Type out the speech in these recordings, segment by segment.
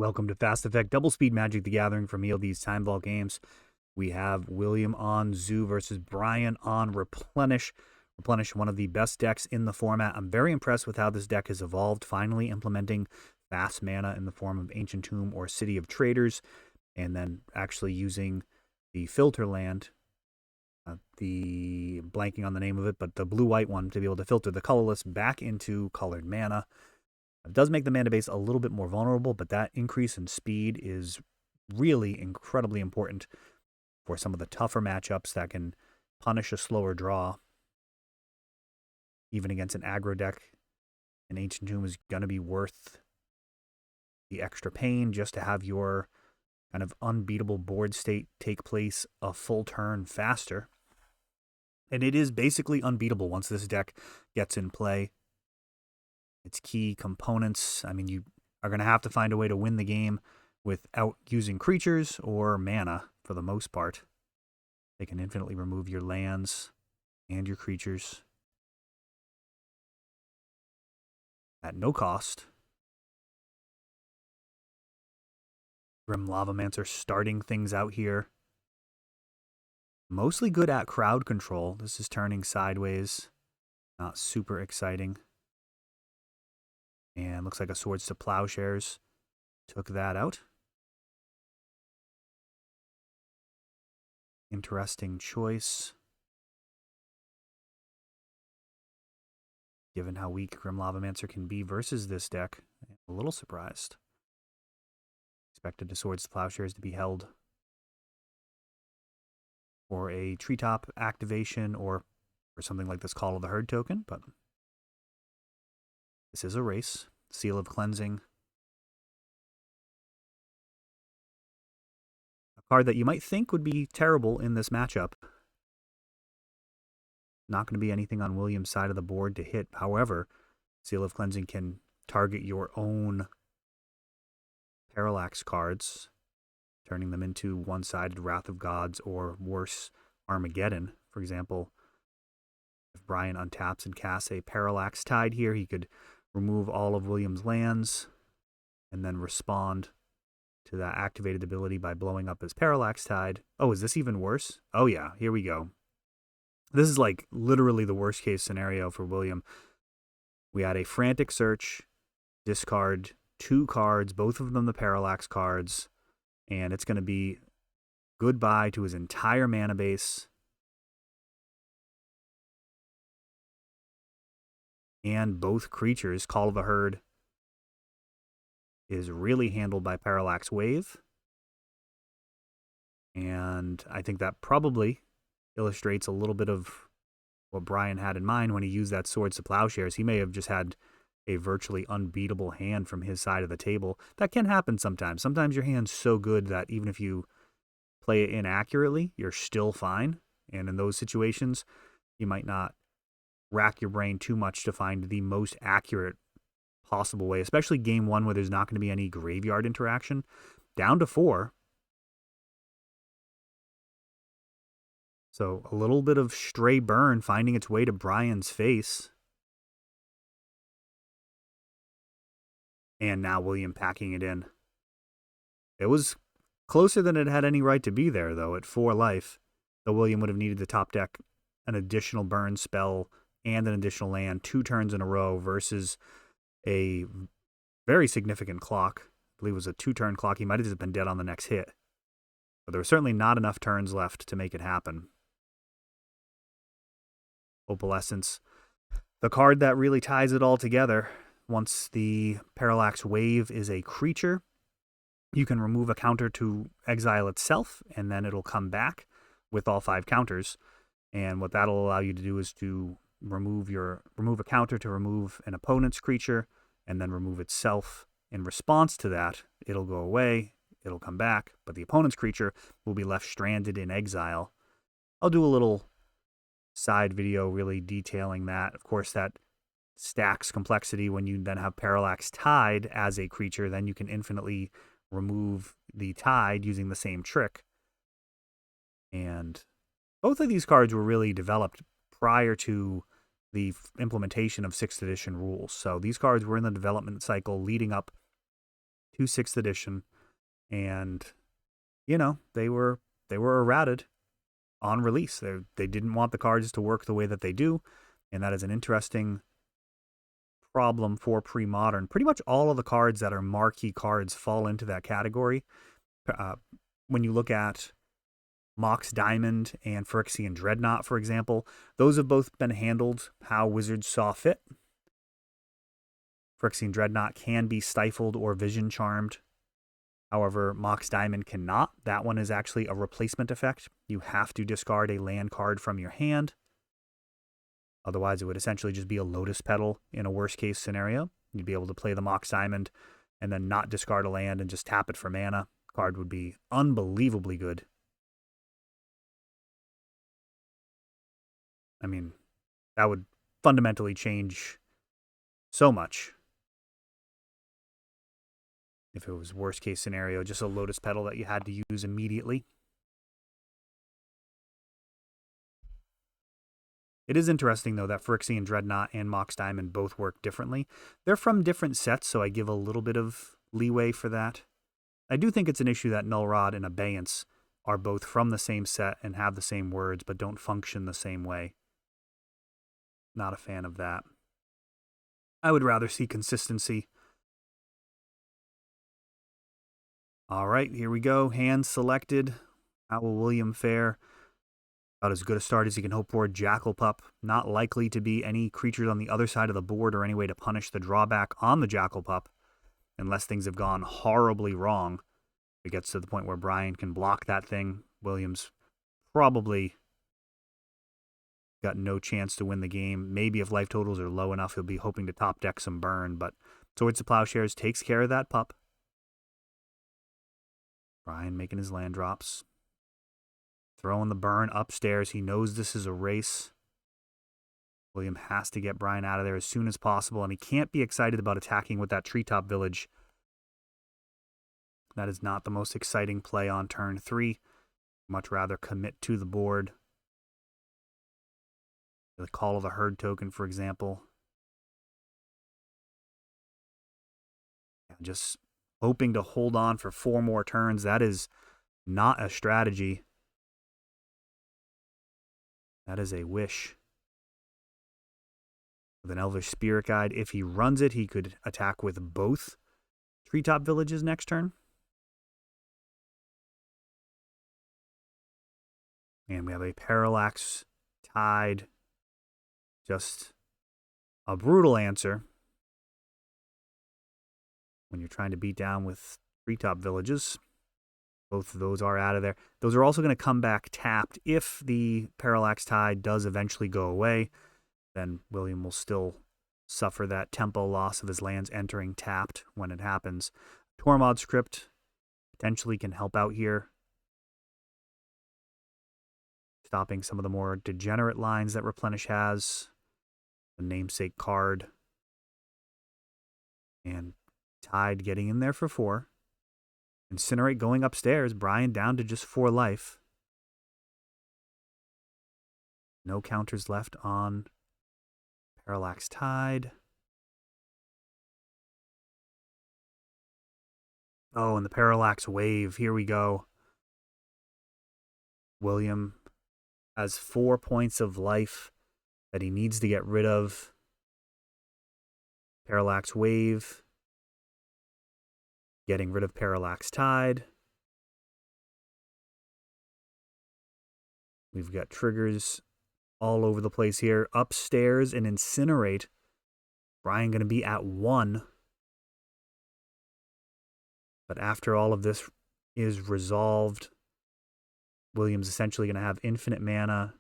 Welcome to Fast Effect Double Speed Magic the Gathering from ELD's Time Vault Games. We have William on Zoo versus Brian on Replenish. Replenish, one of the best decks in the format. I'm very impressed with how this deck has evolved, finally implementing fast mana in the form of Ancient Tomb or City of Traders, and then actually using the filter land, the blanking on the name of it, but the blue-white one to be able to filter the colorless back into colored mana. It does make the mana base a little bit more vulnerable, but that increase in speed is really incredibly important for some of the tougher matchups that can punish a slower draw. Even against an aggro deck, an Ancient Tomb is going to be worth the extra pain just to have your kind of unbeatable board state take place a full turn faster. And it is basically unbeatable once this deck gets in play. Its key components, I mean, you are going to have to find a way to win the game without using creatures or mana for the most part. They can infinitely remove your lands and your creatures at no cost. Grim Lavamancer starting things out here. Mostly good at crowd control. This is turning sideways. Not super exciting. And looks like a Swords to Plowshares took that out. Interesting choice, given how weak Grim Lavamancer can be versus this deck. I'm a little surprised. Expected the Swords to Plowshares to be held for a treetop activation or for something like this Call of the Herd token, but this is a race. Seal of Cleansing. A card that you might think would be terrible in this matchup. Not going to be anything on William's side of the board to hit. However, Seal of Cleansing can target your own Parallax cards, turning them into one-sided Wrath of Gods or worse, Armageddon. For example, if Brian untaps and casts a Parallax Tide here, he could remove all of William's lands and then respond to that activated ability by blowing up his Parallax Tide. Oh, is this even worse? Oh yeah, here we go. This is like literally the worst case scenario for William. We had a Frantic Search, discard 2 cards, both of them the Parallax cards, and it's going to be goodbye to his entire mana base. And both creatures. Call of the Herd is really handled by Parallax Wave. And I think that probably illustrates a little bit of what Brian had in mind when he used that Swords to Plowshares. He may have just had a virtually unbeatable hand from his side of the table. That can happen sometimes. Sometimes your hand's so good that even if you play it inaccurately, you're still fine. And in those situations, you might not rack your brain too much to find the most accurate possible way, especially game 1 where there's not going to be any graveyard interaction. Down to 4. So a little bit of stray burn finding its way to Brian's face. And now William packing it in. It was closer than it had any right to be there, though, at 4 life. Though William would have needed to top deck an additional burn spell and an additional land 2 turns in a row versus a very significant clock. I believe it was a 2-turn clock. He might have just been dead on the next hit. But there were certainly not enough turns left to make it happen. Opalescence. The card that really ties it all together. Once the Parallax Wave is a creature, you can remove a counter to exile itself, and then it'll come back with all 5 counters. And what that'll allow you to do is to remove a counter to remove an opponent's creature, and then remove itself. In response to that, it'll go away, it'll come back, but the opponent's creature will be left stranded in exile. I'll do a little side video really detailing that. Of course, that stacks complexity when you then have Parallax Tide as a creature. Then you can infinitely remove the Tide using the same trick. And both of these cards were really developed prior to the implementation of 6th edition rules. So these cards were in the development cycle leading up to 6th edition, and you know, they were errated on release. They didn't want the cards to work the way that they do, and that is an interesting problem for Premodern. Pretty much all of the cards that are marquee cards fall into that category. When you look at Mox Diamond and Phyrexian Dreadnought, for example, those have both been handled how Wizards saw fit. Phyrexian Dreadnought can be stifled or vision charmed. However, Mox Diamond cannot. That one is actually a replacement effect. You have to discard a land card from your hand. Otherwise, it would essentially just be a Lotus Petal in a worst-case scenario. You'd be able to play the Mox Diamond and then not discard a land and just tap it for mana. Card would be unbelievably good. I mean, that would fundamentally change so much. If it was worst-case scenario, just a Lotus Petal that you had to use immediately. It is interesting, though, that Phyrexian Dreadnought and Mox Diamond both work differently. They're from different sets, so I give a little bit of leeway for that. I do think it's an issue that Null Rod and Abeyance are both from the same set and have the same words, but don't function the same way. Not a fan of that. I would rather see consistency. All right, here we go. Hand selected. How will William fare? About as good a start as you can hope for. Jackal Pup. Not likely to be any creatures on the other side of the board or any way to punish the drawback on the Jackal Pup, unless things have gone horribly wrong. If it gets to the point where Brian can block that thing, Williams probably got no chance to win the game. Maybe if life totals are low enough, he'll be hoping to top deck some burn, but Swords to Plowshares takes care of that pup. Brian making his land drops. Throwing the burn upstairs. He knows this is a race. William has to get Brian out of there as soon as possible, and he can't be excited about attacking with that Treetop Village. That is not the most exciting play on turn 3. Much rather commit to the board. The Call of the Herd token, for example. Just hoping to hold on for 4 more turns. That is not a strategy. That is a wish. With an Elvish Spirit Guide, if he runs it, he could attack with both Treetop Villages next turn. And we have a Parallax Tide. Just a brutal answer when you're trying to beat down with Treetop Villages. Both of those are out of there. Those are also going to come back tapped. If the Parallax Tide does eventually go away, then William will still suffer that tempo loss of his lands entering tapped when it happens. Tormod Script potentially can help out here, stopping some of the more degenerate lines that Replenish has. The namesake card. And Tide getting in there for 4. Incinerate going upstairs. Brian down to just 4 life. No counters left on Parallax Tide. Oh, and the Parallax Wave. Here we go. William has 4 points of life that he needs to get rid of. Parallax Wave. Getting rid of Parallax Tide. We've got triggers all over the place here. Upstairs and Incinerate. Brian going to be at 1. But after all of this is resolved, William's essentially going to have infinite mana.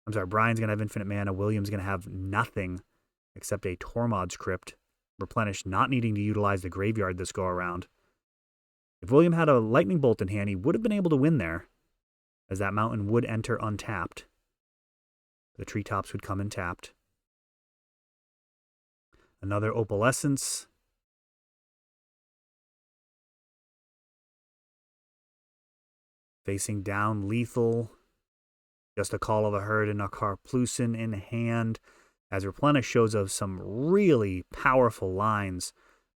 I'm sorry, Brian's going to have infinite mana. William's going to have nothing except a Tormod Script. Replenish, not needing to utilize the graveyard this go around. If William had a Lightning Bolt in hand, he would have been able to win there, as that mountain would enter untapped. The treetops would come in tapped. Another Opalescence. Facing down lethal. Just a Call of the Herd and a Karplusin in hand. As Replenish shows us some really powerful lines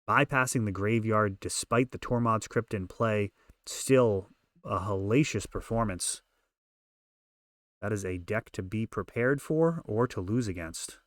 bypassing the graveyard despite the Tormod's Crypt in play. Still a hellacious performance. That is a deck to be prepared for or to lose against.